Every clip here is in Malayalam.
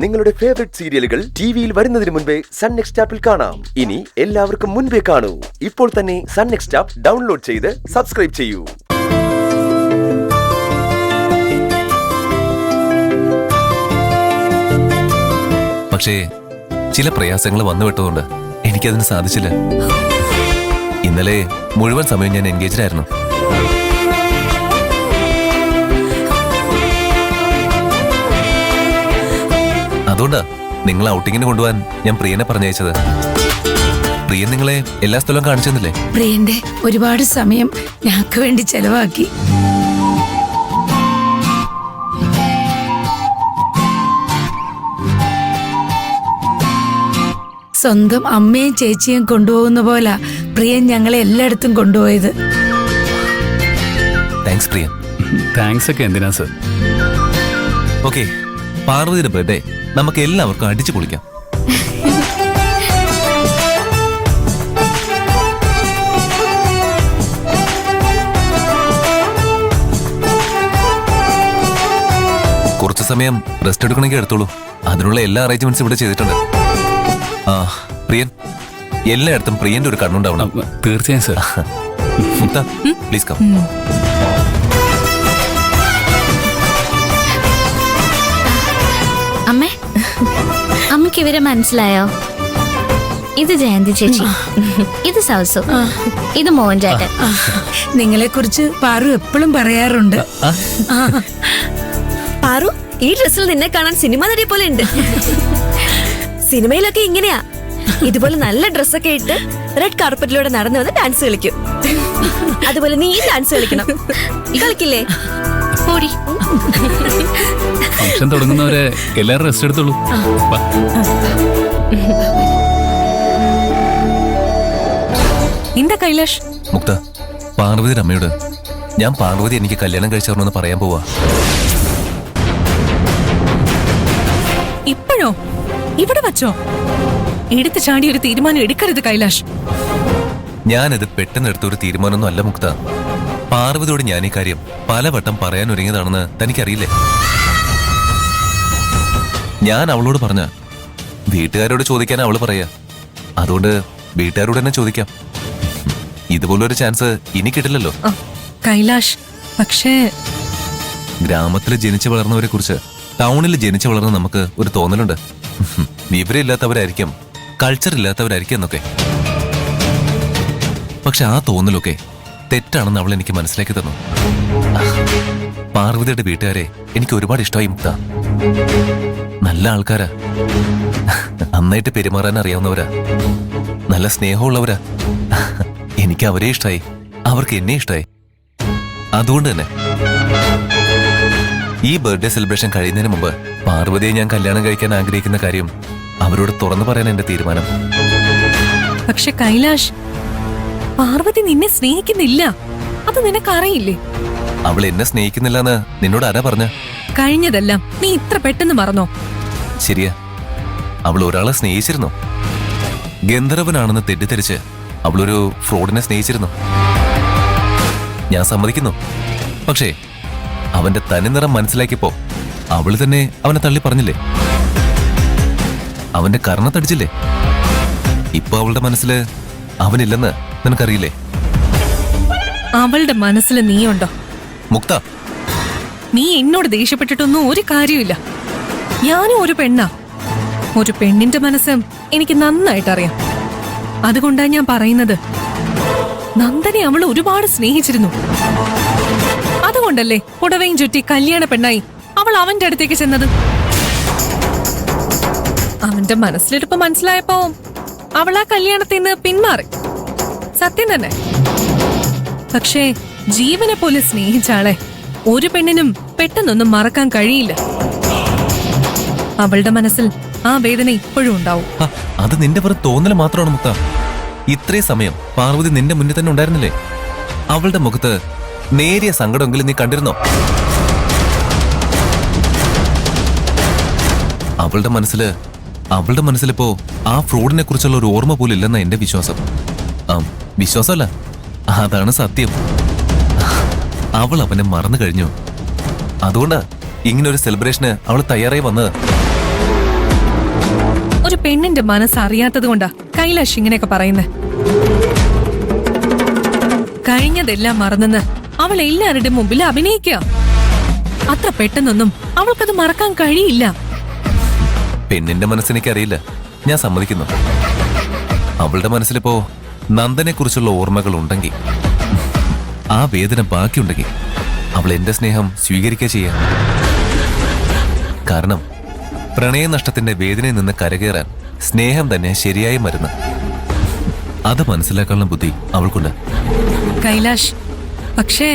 നിങ്ങളുടെ ഫേവറേറ്റ് സീരിയലുകൾ ടിവിയിൽ വരുന്നതിന് മുൻപേ സൺ നെക്സ്റ്റ് ആപ്പിൽ കാണാം. ഇനി എല്ലാവർക്കും മുൻപേ കാണൂ. ഇപ്പോൾ തന്നെ സൺ നെക്സ്റ്റ് ആപ്പ് ഡൗൺലോഡ് ചെയ്ത് സബ്സ്ക്രൈബ് ചെയ്യൂ. പക്ഷേ ചില പ്രയാസങ്ങൾ വന്നുവിട്ടതുകൊണ്ട് എനിക്കതിന് സാധിച്ചില്ല. ഇന്നലെ മുഴുവൻ സമയം ഞാൻ എൻഗേജ്ഡ് ആയിരുന്നു. അതുകൊണ്ടാ നിങ്ങളെ ഔട്ടിങ്ങിന് കൊണ്ടുപോകാൻ ഞാൻ പ്രിയനെ പറഞ്ഞയച്ചത്. പ്രിയൻ നിങ്ങളെ എല്ലാ സ്ഥലവും കാണിച്ചെന്നില്ലേ? പ്രിയന്റെ ഒരുപാട് സമയം ഞങ്ങൾക്ക് വേണ്ടി ചെലവാക്കി. സ്വന്തം അമ്മയും ചേച്ചിയും കൊണ്ടുപോകുന്ന പോലെ പ്രിയൻ ഞങ്ങളെ എല്ലായിടത്തും കൊണ്ടുപോയത്. താങ്ക്സ് പ്രിയൻ. താങ്ക്സ് ഒക്കെ എന്തിനാ സർ? ഓക്കെ, പാർവതിയുടെ ബർത്ത്ഡേ നമുക്ക് എല്ലാവർക്കും അടിച്ചു പൊളിക്കാം. കുറച്ചു സമയം റെസ്റ്റ് എടുക്കണമെങ്കിൽ എടുത്തോളൂ. അതിനുള്ള എല്ലാ അറേഞ്ച്മെന്റ്സും ഇവിടെ ചെയ്തിട്ടുണ്ട്. ആ പ്രിയൻ, എല്ലായിടത്തും പ്രിയന്റെ ഒരു കണ്ണുണ്ടാവണം. തീർച്ചയായും സർ. Please come. അമ്മേ, അമ്മയ്ക്ക് ഇവരെ മനസ്സിലായോ? ഇത് ജയന്തി ചേച്ചി, ഇത് സൗസു, ഇത് മോഹൻ ചേട്ടൻ. നിങ്ങളെ കുറിച്ച് പാറു എപ്പോഴും പറയാറുണ്ട്. പാറു, ഈ ഡ്രസ്സിൽ നിന്നെ കാണാൻ സിനിമ നടിയെ പോലെ ഉണ്ട്. സിനിമയിലൊക്കെ ഇങ്ങനെയാ, ഇതുപോലെ നല്ല ഡ്രസ്സൊക്കെ ഇട്ട് റെഡ് കാർപ്പറ്റിലൂടെ നടന്നു വന്ന് ഡാൻസ് കളിക്കും. അതുപോലെ നീ ഡാൻസ് കളിക്കണം. കളിക്കില്ലേ? ഓടി. ഫംഗ്ഷൻ തുടങ്ങുന്നവരെ എല്ലാവരും റെസ്റ്റ് എടുത്തോളൂ. എന്താ കൈലാഷ്? മുക്ത, പാർവതിയുടെ അമ്മയോട് ഞാൻ പാർവതി എനിക്ക് കല്യാണം കഴിച്ചവരെന്ന് പറയാൻ പോവാ. ഇപ്പോഴോ? ഇവിടെ വച്ചോ? എടുത്തു ചാടി ഒരു തീരുമാനം എടുക്കരുത് കൈലാഷ്. ഞാനത് പെട്ടെന്ന് എടുത്തൊരു തീരുമാനമൊന്നും അല്ല മുക്ത. പാർവതിയോട് ഞാൻ ഈ കാര്യം പലവട്ടം പറയാൻ ഒരുങ്ങിയതാണെന്ന് തനിക്കറിയില്ലേ? ഞാൻ അവളോട് പറഞ്ഞ വീട്ടുകാരോട് ചോദിക്കാൻ അവള് പറയാ. അതുകൊണ്ട് വീട്ടുകാരോട് തന്നെ ചോദിക്കാം. ഇതുപോലൊരു ചാൻസ് ഇനി കിട്ടില്ലല്ലോ. കൈലാഷ്, പക്ഷേ ഗ്രാമത്തിൽ ജനിച്ചു വളർന്നവരെ കുറിച്ച് ടൗണിൽ ജനിച്ചു വളർന്ന നമുക്ക് ഒരു തോന്നലുണ്ട്. വിവരമില്ലാത്തവരായിരിക്കും, കൾച്ചർ ഇല്ലാത്തവരായിരിക്കും എന്നൊക്കെ. പക്ഷെ ആ തോന്നലൊക്കെ തെറ്റാണെന്ന് അവൾ എനിക്ക് മനസ്സിലാക്കി തന്നു. പാർവതിയുടെ വീട്ടുകാരെ എനിക്ക് ഒരുപാട് ഇഷ്ടമായി മുക്ത. നല്ല ആൾക്കാരാ, നന്നായിട്ട് പെരുമാറാൻ അറിയാവുന്നവരാ, നല്ല സ്നേഹമുള്ളവരാ. എനിക്ക് അവരെ ഇഷ്ടമായി, അവർക്ക് എന്നെ ഇഷ്ടമായി. അതുകൊണ്ട് തന്നെ ഈ ബർത്ത്ഡേ സെലിബ്രേഷൻ കഴിയുന്നതിന് മുമ്പ് പാർവതിയെ ഞാൻ കല്യാണം കഴിക്കാൻ ആഗ്രഹിക്കുന്ന കാര്യം അവരോട് തുറന്നു പറയാൻ എന്റെ തീരുമാനം. പക്ഷെ കൈലാഷ്, പാർവതി നിന്നെ സ്നേഹിക്കുന്നില്ല, അത് നിനക്കറിയില്ലേ? അവൾ എന്നെ സ്നേഹിക്കുന്നില്ലെന്ന് നിന്നോട് ആരാ പറഞ്ഞ? കഴിഞ്ഞതെല്ലാം നീ ഇത്ര പെട്ടെന്ന് മറന്നോ? ശരിയാ, അവൾ ഒരാളെ സ്നേഹിച്ചിരുന്നു. ഗന്ധർവനാണെന്ന് തെറ്റിദ്ധരിച്ച് അവളൊരു ഫ്രോഡിനെ സ്നേഹിച്ചിരുന്നു. ഞാൻ സമ്മതിക്കുന്നു. പക്ഷേ അവന്റെ തനിനിറം മനസ്സിലാക്കിയപ്പോ അവള് തന്നെ അവനെ തള്ളി പറഞ്ഞില്ലേ? അവന്റെ കർണത്തടിച്ചില്ലേ? ഇപ്പൊ അവളുടെ മനസ്സില് അവനില്ലെന്ന് നിനക്കറിയില്ലേ? അവളുടെ മനസ്സിൽ നീയുണ്ടോ? മുക്ത, നീ എന്നോട് ദേഷ്യപ്പെട്ടിട്ടൊന്നും ഒരു കാര്യമില്ല. ഞാനും ഒരു പെണ്ണാ. ഒരു പെണ്ണിന്റെ മനസ്സ് എനിക്ക് നന്നായിട്ട് അറിയാം. അതുകൊണ്ടാ ഞാൻ പറയുന്നത്. നന്ദനെ അവൾ ഒരുപാട് സ്നേഹിച്ചിരുന്നു. അതുകൊണ്ടല്ലേ പുടവയും ചുറ്റി കല്യാണ പെണ്ണായി അവൾ അവന്റെ അടുത്തേക്ക് ചെന്നത്. അവന്റെ മനസ്സിലിരിപ്പ് മനസ്സിലായപ്പോ അവൾ ആ കല്യാണത്തിൽ നിന്ന് പിന്മാറി. സത്യം തന്നെ. പക്ഷേ ജീവനെ പോലെ സ്നേഹിച്ച ആളെ ഒരു പെണ്ണിനും പെട്ടെന്നൊന്നും മറക്കാൻ കഴിയില്ല. അവളുടെ മനസ്സിൽ ആ വേദന ഇപ്പോഴും ഉണ്ടാവും. അത് നിന്റെ വെറും തോന്നല് മാത്രമാണ് മുക്ത. ഇത്രയും സമയം പാർവതി നിന്റെ മുന്നിൽ തന്നെ ഉണ്ടായിരുന്നില്ലേ? അവളുടെ മുഖത്ത് നേരിയ സങ്കടമെങ്കിലും നീ കണ്ടിരുന്നോ? അവളുടെ മനസ്സിലിപ്പോ ആ ഫ്രോഡിനെ കുറിച്ചുള്ള ഒരു ഓർമ്മ പോലും ഇല്ലെന്ന എന്റെ വിശ്വാസം. വിശ്വാസമല്ല, അതാണ് സത്യം. അവൾ അവനെ മറന്നു കഴിഞ്ഞു. അതുകൊണ്ടാ ഇങ്ങനൊരു സെലിബ്രേഷന് അവൾ തയ്യാറായി വന്നത്. പെണ്ണിന്റെ മനസ്സറിയാത്തത് കൊണ്ടാ കൈലാഷ് ഇങ്ങനെയൊക്കെ പറയുന്നത്. കഴിഞ്ഞതെല്ലാം മറന്നെന്ന് അവൾ എല്ലാവരുടെ മുമ്പിൽ അഭിനയിക്കുക. അത്ര പെട്ടെന്നൊന്നും അവൾക്കത് മറക്കാൻ കഴിയില്ല. പെണ്ണിന്റെ മനസ്സെനിക്കറിയില്ല, ഞാൻ സമ്മതിക്കുന്നു. അവളുടെ മനസ്സിലിപ്പോ നന്ദനെ കുറിച്ചുള്ള ഓർമ്മകൾ ഉണ്ടെങ്കിൽ, ആ വേദന ബാക്കിയുണ്ടെങ്കിൽ അവൾ എന്റെ സ്നേഹം സ്വീകരിക്കുക ചെയ്യാം. കാരണം പ്രണയനഷ്ടത്തിന്റെ വേദനയിൽ നിന്ന് കരകയറാൻ സ്നേഹം തന്നെ ശരിയായ മരുന്ന്. അത് മനസ്സിലാക്കാനുള്ള ബുദ്ധി അവൾക്കുണ്ട്. കൈലാഷ്, പക്ഷേ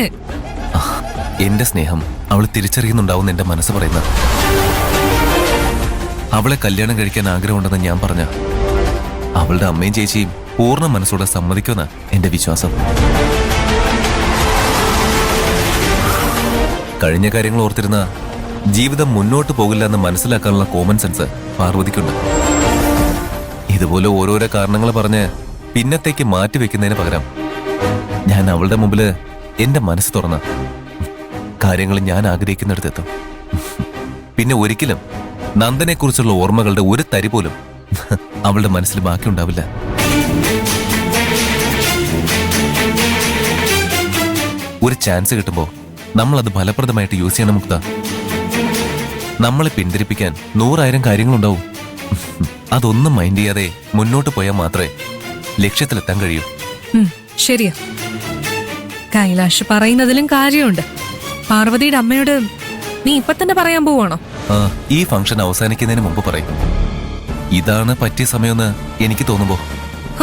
എന്റെ സ്നേഹം അവൾ തിരിച്ചറിയുന്നുണ്ടാവും എന്റെ മനസ്സ് പറയുന്ന. അവളെ കല്യാണം കഴിക്കാൻ ആഗ്രഹമുണ്ടെന്ന് ഞാൻ പറഞ്ഞ അവളുടെ അമ്മയും ചേച്ചിയും പൂർണ്ണ മനസ്സോടെ സമ്മതിക്കുമെന്ന എന്റെ വിശ്വാസം. കഴിഞ്ഞ കാര്യങ്ങൾ ഓർത്തിരുന്ന ജീവിതം മുന്നോട്ട് പോകില്ല എന്ന് മനസ്സിലാക്കാനുള്ള കോമൺ സെൻസ് പാർവതിക്കുണ്ട്. ഇതുപോലെ ഓരോരോ കാരണങ്ങൾ പറഞ്ഞ് പിന്നത്തേക്ക് മാറ്റിവെക്കുന്നതിന് പകരം ഞാൻ അവളുടെ മുമ്പില് എന്റെ മനസ്സ് തുറന്ന കാര്യങ്ങൾ ഞാൻ ആഗ്രഹിക്കുന്നിടത്തെത്തും. പിന്നെ ഒരിക്കലും നന്ദനെ കുറിച്ചുള്ള ഓർമ്മകളുടെ ഒരു തരി പോലും അവളുടെ മനസ്സിൽ ബാക്കിയുണ്ടാവില്ല. ഒരു ചാൻസ് കിട്ടുമ്പോ നമ്മൾ അത് ഫലപ്രദമായിട്ട് യൂസ് ചെയ്യണം മുക്ത. നമ്മളെ പിന്തിരിപ്പിക്കാൻ 100,000 കാര്യങ്ങളുണ്ടാവും. അതൊന്നും മൈൻഡ് ചെയ്യാതെ മുന്നോട്ട് പോയാൽ മാത്രമേ ലക്ഷ്യത്തിലെത്താൻ കഴിയൂ. ശരിയാ, കൈലാഷ് പറയുന്നതിലും കാര്യമുണ്ട്. പാർവതിയുടെ അമ്മയോട് നീ ഇപ്പൊ തന്നെ പറയാൻ പോവാണോ? ഈ ഫംഗ്ഷൻ അവസാനിക്കുന്നതിന് മുമ്പ് പറയും. ഇതാണ് പറ്റിയ സമയമെന്ന് എനിക്ക് തോന്നുമ്പോ.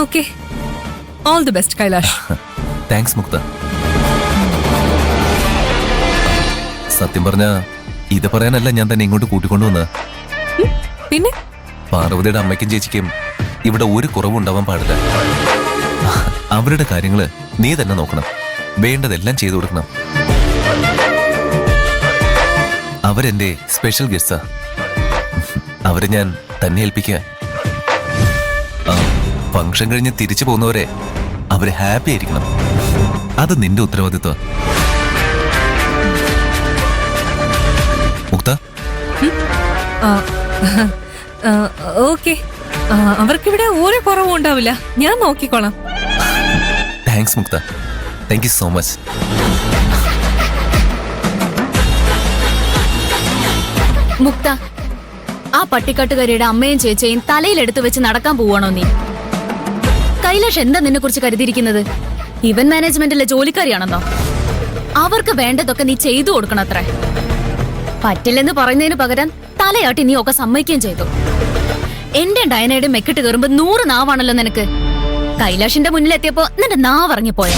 Okay, all the best Kailash. Thanks മുക്ത. സത്യം പറഞ്ഞ ഇത് പറയാനല്ല ഞാൻ തന്നെ ഇങ്ങോട്ട് കൂട്ടിക്കൊണ്ടുവന്നത്. പിന്നെ പാർവതിയുടെ അമ്മയ്ക്കും ചേച്ചിക്കും ഇവിടെ ഒരു കുറവുണ്ടാവാൻ പാടില്ല. അവരുടെ കാര്യങ്ങള് നീ തന്നെ നോക്കണം, വേണ്ടതെല്ലാം ചെയ്തു കൊടുക്കണം. അവരെന്റെ സ്പെഷ്യൽ ഗസ്റ്റാ. അവരെ ഞാൻ തന്നെ ഏൽപ്പിക്കുക. ഫംഗ്ഷൻ കഴിഞ്ഞ് തിരിച്ചു പോകുന്നവരെ അവര് ഹാപ്പി ആയിരിക്കണം. അത് നിന്റെ ഉത്തരവാദിത്വം. മുക്ത, ഓക്കെ, അവർക്കിവിടെ ഒരു കുറവും ഉണ്ടാവില്ല. ഞാൻ നോക്കിക്കോളാം. താങ്ക്സ് മുക്ത, താങ്ക് യു സോ മച്ച്. മുക്ത, ആ പട്ടിക്കാട്ടുകാരിയുടെ അമ്മയും ചേച്ചിയും തലയിലെടുത്ത് വെച്ച് നടക്കാൻ പോവാണോ നീ? കൈലാഷ് എന്താ നിന്നെ കുറിച്ച് കരുതിയിരിക്കുന്നത്? ഇവന്റ് മാനേജ്മെന്റിലെ ജോലിക്കാരിയാണെന്നോ? അവർക്ക് വേണ്ടതൊക്കെ നീ ചെയ്തു കൊടുക്കണം അത്രേ. പറ്റില്ലെന്ന് പറയുന്നതിന് പകരം തലയാട്ടി നീ ഒക്കെ സമ്മതിക്കുകയും ചെയ്തു. എന്റെ ഡയനയുടെ മെക്കിട്ട് കയറുമ്പോ 100 നാവാണല്ലോ നിനക്ക്. കൈലാഷിന്റെ മുന്നിലെത്തിയപ്പോ നിന്റെ നാവ് ഇറങ്ങിപ്പോയോ?